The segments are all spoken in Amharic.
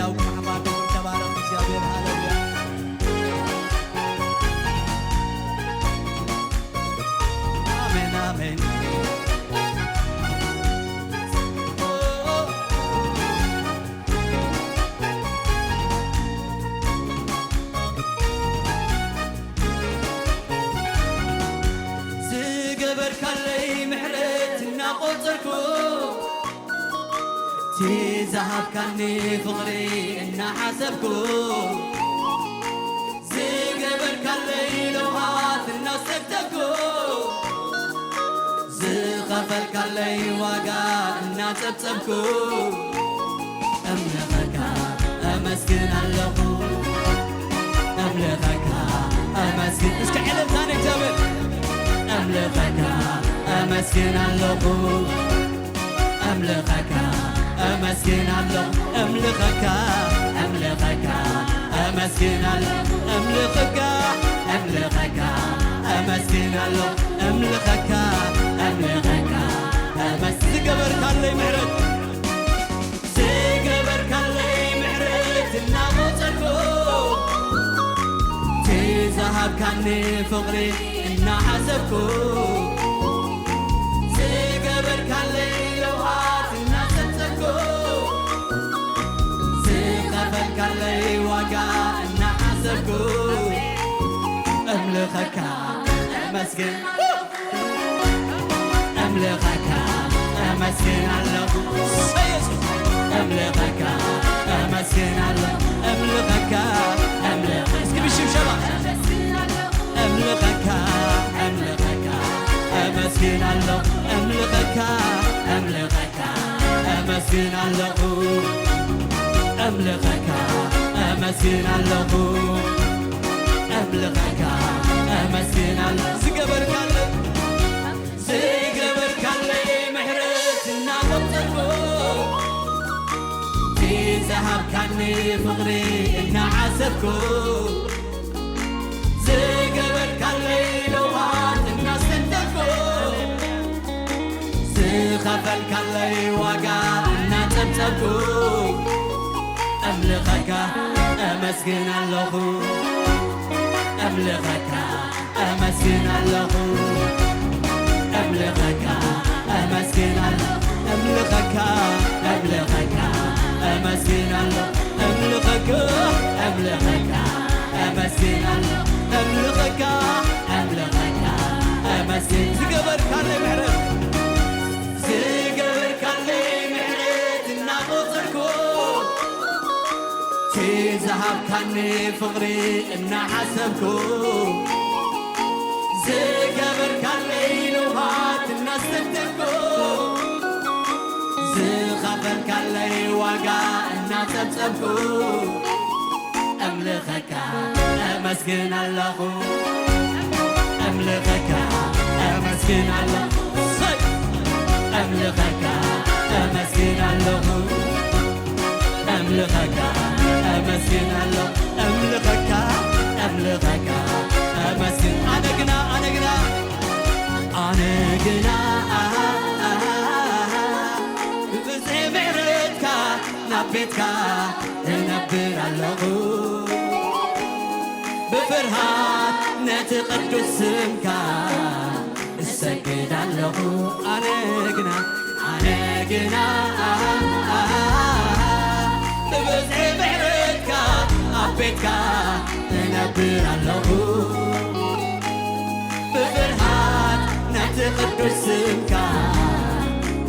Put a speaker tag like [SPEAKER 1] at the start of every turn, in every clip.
[SPEAKER 1] ላው ከማባዶ ተባረክ እግዚአብሔር ሃሌሉያ አሜን አሜን ዝገበር ካለይ ምሕረትና ቆጽርኩ زهبكني فقري إن حسبكو زقبر كالليل وهات الناس تبتكو زغفل كالليل وقا الناس تبتكو أملخك أمسكن اللقو أملخك أمسكن إيش كعلم ثاني جابر أملخك أمسكن اللقو أملخك أمسكن الله أملخك أملخك أمسكن الله أملخك أملخك أمسكن الله أملخك أملخك زقبر كاللي معرض زقبر كاللي معرض الناقوتكو تذهب كاني فقري إنا حسبكو زقبر كاللي كاللي وقع إن حسبكو أملخك أمسكن أملخك أمسكن الله أملخك أمسكن الله أملخك أملخك اسكب الشبشبة أملخك أملخك أمسكن الله أملخك أملخك أمسكن الله أملخك أمسكن الله أملخك أمسكن الله زقبر كالي زقبر كالي محرت الناقوتكو في ذهب كاني فقري إنا عسبكو زقبر كالي لوهات الناس تنتكو زخفل كالي وقع إنا تبتكو أملخك أمسكن الله أملخك أمسكن الله أملخك أمسكن الله أملخك أملخك أمسكن الله أملخك أملخك أمسكن الله أملخك أملخك أمسكن زقبر كالي معرض زقبر كالي معرض الناقوتكو ذهب كاني فقري إن حسبكو زقبر كالليل وهات الناس تبتكو زغفل كالليل وقع الناس تبتكو أملخك أمسكن الله أملخك أمسكن الله أملخك أمسكن الله أملخك أمسكن الله أملخك أملخك أمسكن أنا قنا أنا قنا أنا قنا بزي معرضك نبيتك نبر الله بفرحات نتقدس اسمك السجد الله أنا قنا أنا قنا بزي معرضك نبيتك نبر الله بفرحات نتقدس اسمك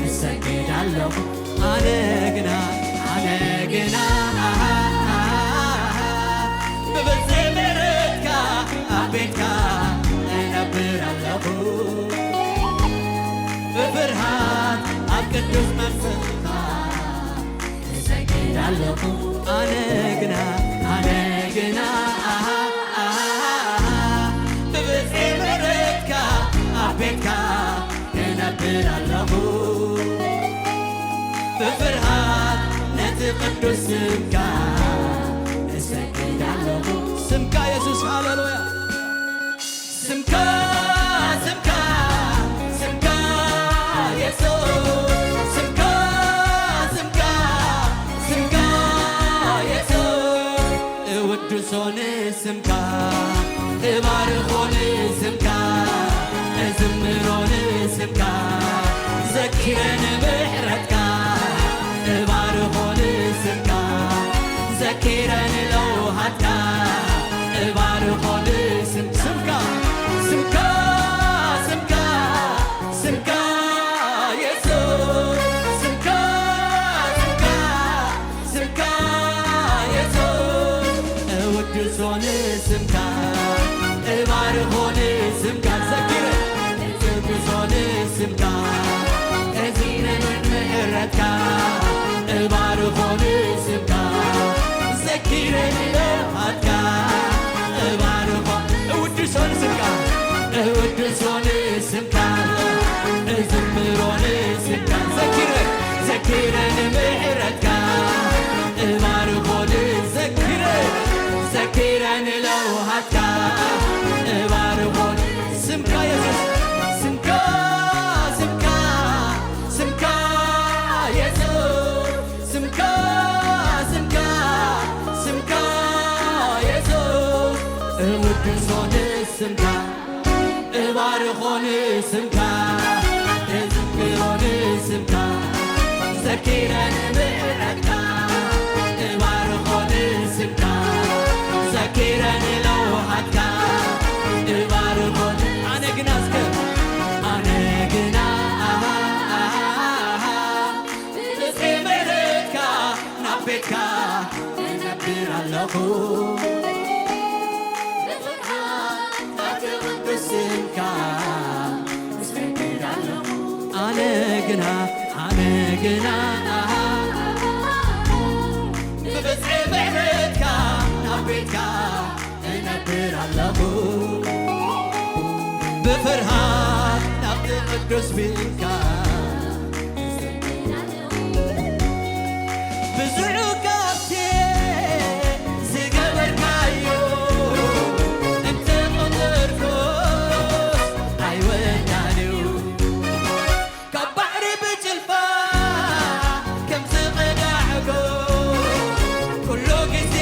[SPEAKER 1] السجد الله أنا قنا ببزي معرضك نبيتك نبر الله بفرحات أبقدس منفسك السجد الله أنا قنا ببزي معرضك نبيتك نبر الله بفرحات نتقدس سمك السجد الله سمك يسوع هاللويا سمك سمك سمك يسوع سمك سمك سمك እወድሶን ስምካ እባርኾን ስምካ እዝምሮን ስምካ ዘኪረን ምሕረትካ እባርኾን ስምካ ዘኪረን ለውሃትካ እባርኾን ስምካ ስምካ ስምካ ስምካ ኢየሱስ ስምካ ስምካ ስምካ ኢየሱስ እወድሶን ስምካ እባርኾን ስምካ ዘኪረን እወድሶን ስምካ እዝምረን ምሕረትካ እባርኾን ስምካ ዘኪረን ለውሃትካ እባርኾን እወድሶን ስምካ እወድሶን ስምካ እዝምሮን ስምካ ዘኪረን ምሕረትካ እባርኾን ዘኪረን ለውሃትካ እባርኾን ስምካ ኢየሱስ ስምካ ስምካ ስምካ ኢየሱስ ስምካ ስምካ ስምካ ኢየሱስ እወድሶን ስምካ እባርኾን ስምካ እዝምሮን ስምካ ዘኪረን ምሕረትካ እባርኾን ስምካ ዘኪረን ለውሃትካ እባርኾን ኣነ ግና እስከ ኣነ ግና ብፅሒ ምሕረትካ ናብ ቤትካ እነብር ኣለኹ ስምካ እሰግድ ኣለኹ ኣነ ግና ብብፅሒ ምሕረትካ ናብ ቤትካ እነብር ኣለኹ ብፍርሃት ናብቲ ቅዱስ ቤትካ ብዙሕ ካብቲ ዝገበርካዮ እንተቆጠርኩስ ኣይወዳንዩ ካብ ባሕሪ ብጭልፋ ከም ዝቐዳዕጎ ኩሉ ግዜ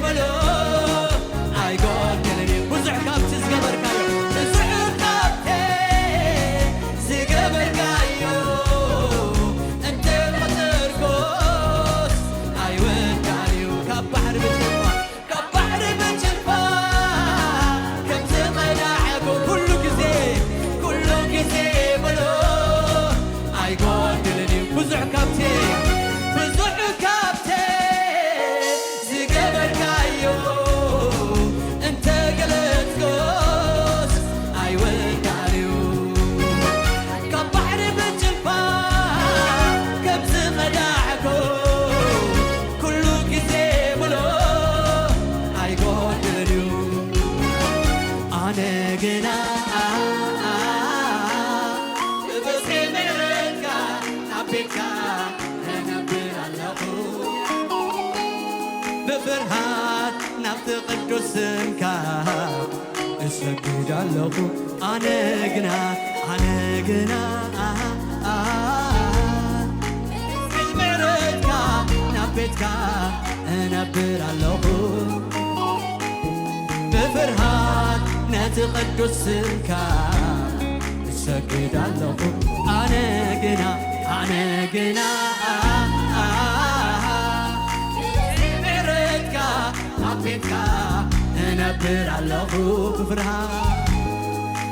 [SPEAKER 1] በሎ ኣይጎድልን ብዙሕ ካብቲ ዝገበርካዮ ብዙሕ ካብቲ ዝገበርካዮ እንተቆጠርኩስ ኣይወዳንዩ ካብ ባሕሪ ብጭልፋ ከም ዝቐዳዕጎ ኩሉ ግዜ በሎ ኣይጎድልን ብዙሕ ካብቲ ዝገበርካዮ እንተገለጽኩስ ኣይወዳንዩ ካብ ባሕሪ ብጭልፋ ከም ዝቐዳዕጎ ኩሉ ግዜ ብሎ ኣይጎድልን ኣነ ግና ብብፅሒ ምሕረትካ ናብ ቤትካ እነብር ኣለኹ ብፍርሃት ናብቲ ቅዱስ ስምካ እሰግድ ኣለኹ ኣነ ግና ብብፅሒ ምሕረትካ ናብ ቤትካ እነብር ኣለኹ ብፍርሃት ነቲ ቅዱስ ስምካ እሰግድ ኣለኹ ኣነ ግና ምሕረትካ ናብ ቤትካ እነብር ኣለኹ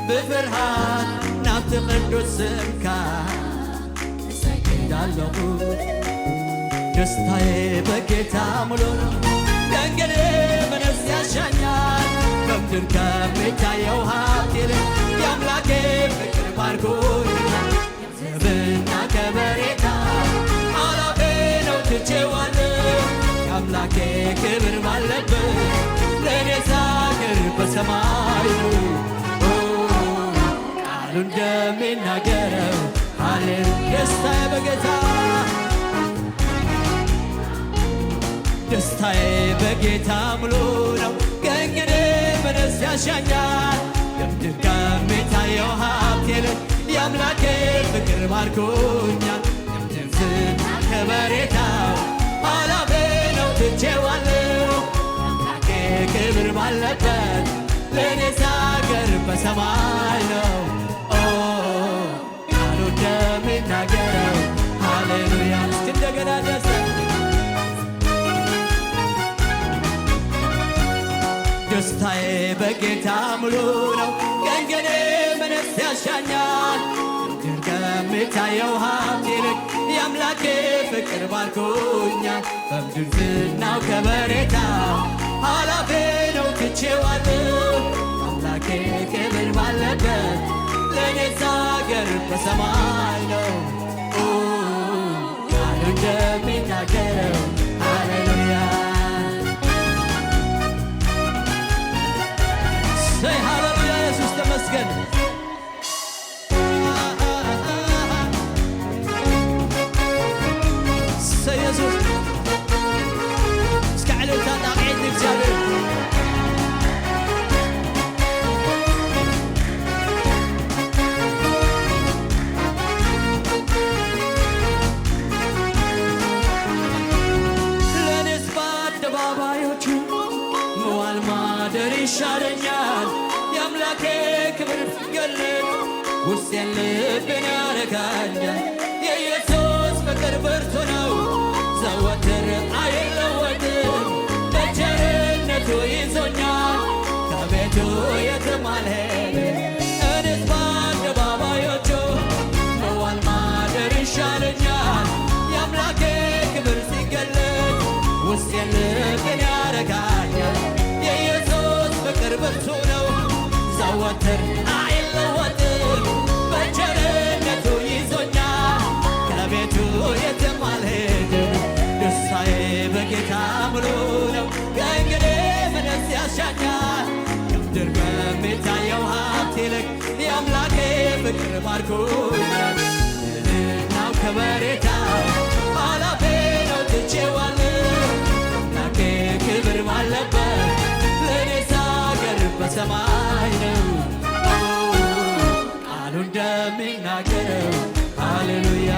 [SPEAKER 1] ብፍርሃት ናብቲ ቅዱስ ስምካ እሰግድ ኣለኹ ደስታዬ በጌታ ሙሉ ነው ደንገሌ በነፍስ ያሻኛል በምድር ከሚታየው ሀብት ይልቅ የአምላኬ ፍቅር ባርኮኛል ገንዘብና ከበሬታ አላፌ ነው ትቼዋለሁ የአምላኬ ክብር ባለበት ለእኔስ አገር በሰማይ ነው ቃሉ እንደሚናገረው ሃሌሉያ ደስታዬ በጌታ ደስታዬ በጌታ ሙሉ ነው ከእንግዲህ ምንስ ያሻኛል ከምድር ከሚታየው ሀብት ይልቅ የአምላኬ ፍቅር ማርኮኛል ከምድር ዝና ከበሬታው አላፌ ነው ትቼዋለሁ የአምላኬ ክብር ባለበት ለእኔስ አገር በሰማይ ነው። ቃሉ እንደሚናገረው ሃሌሉያ። እስኪ እንደገና ደስ ደስታዬ በጌታ ሙሉ ነው። ከእንግዲህ ምንስ ያሻኛል? ምድር ከሚታየው ሀብት ይልቅ የአምላኬ ፍቅር ባርኮኛል። በምድር ዝናው ከበሬታ ኃላፊ ነው ትቼዋለሁ። አምላኬ ክብር ባለበት ለእኔስ አገር በሰማይ ነው። ቃሉ እንደሚናገረው ሃሌሉያ። ሰይ ሃሌሉያ። ኢየሱስ ተመስገን። ሰይ ኢየሱስ እስከ ዕለታ ጣቂዕት እግዚአብሔር ለእኔስ በአደባባዮቹ መዋል ማደር ይሻለኛል። የአምላኬ ክብር ሲገለጥ ውስጤን ልቤን ያረካኛል። የኢየሱስ ፍቅር ብርቱ ነው ዘወትር አይለወጥም። በቸርነቱ ይዞኛል ከቤቱ የትም አልሄድም። እኔስ በአደባባዮቹ መዋል ማደር ይሻለኛል። የአምላኬ ክብር ሲገለጥ ውስጤን ልቤን ያረካኛል። የኢየሱስ ፍቅር ብርቱ ነው ዘወትር አይለወጥም። በቸርነቱ ይዞኛል ከቤቱ የትም አልሄድም። ደስታዬ በጌታ ሙሉ ነው። ከእንግዲህ ምንስ ያሻኛል? ከምድር ከሚታየው ሀብት ይልቅ የአምላኬ ፍቅር ባርኮኛል። ልዕልናው ከበሬታው ኃላፊ ነው ትቼዋለሁ። አምላኬ ክብር ባለበት ለእኔስ አገር በሰማይ ነው። ቃሉ እንደሚናገረው ሃሌሉያ።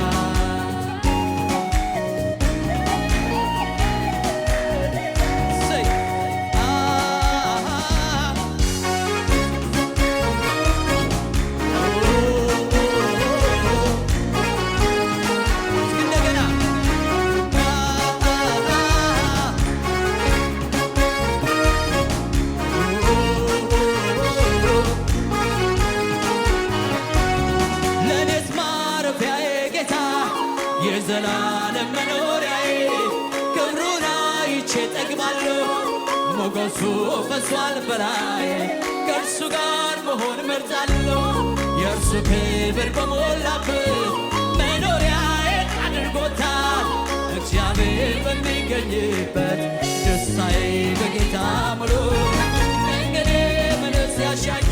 [SPEAKER 1] የዘላለም መኖሪያዬ ክብሩን አይቼ ጠግባለሁ። ሞገሱ ፈሷል በላዬ ከእርሱ ጋር መሆን መርጣለሁ። የእርሱ ክብር በሞላበት መኖሪያዬ አድርጎታል። እግዚአብሔር በሚገኝበት ደስታዬ በጌታ ሙሉ። እንግዲህ ምንስ ያሻኛል?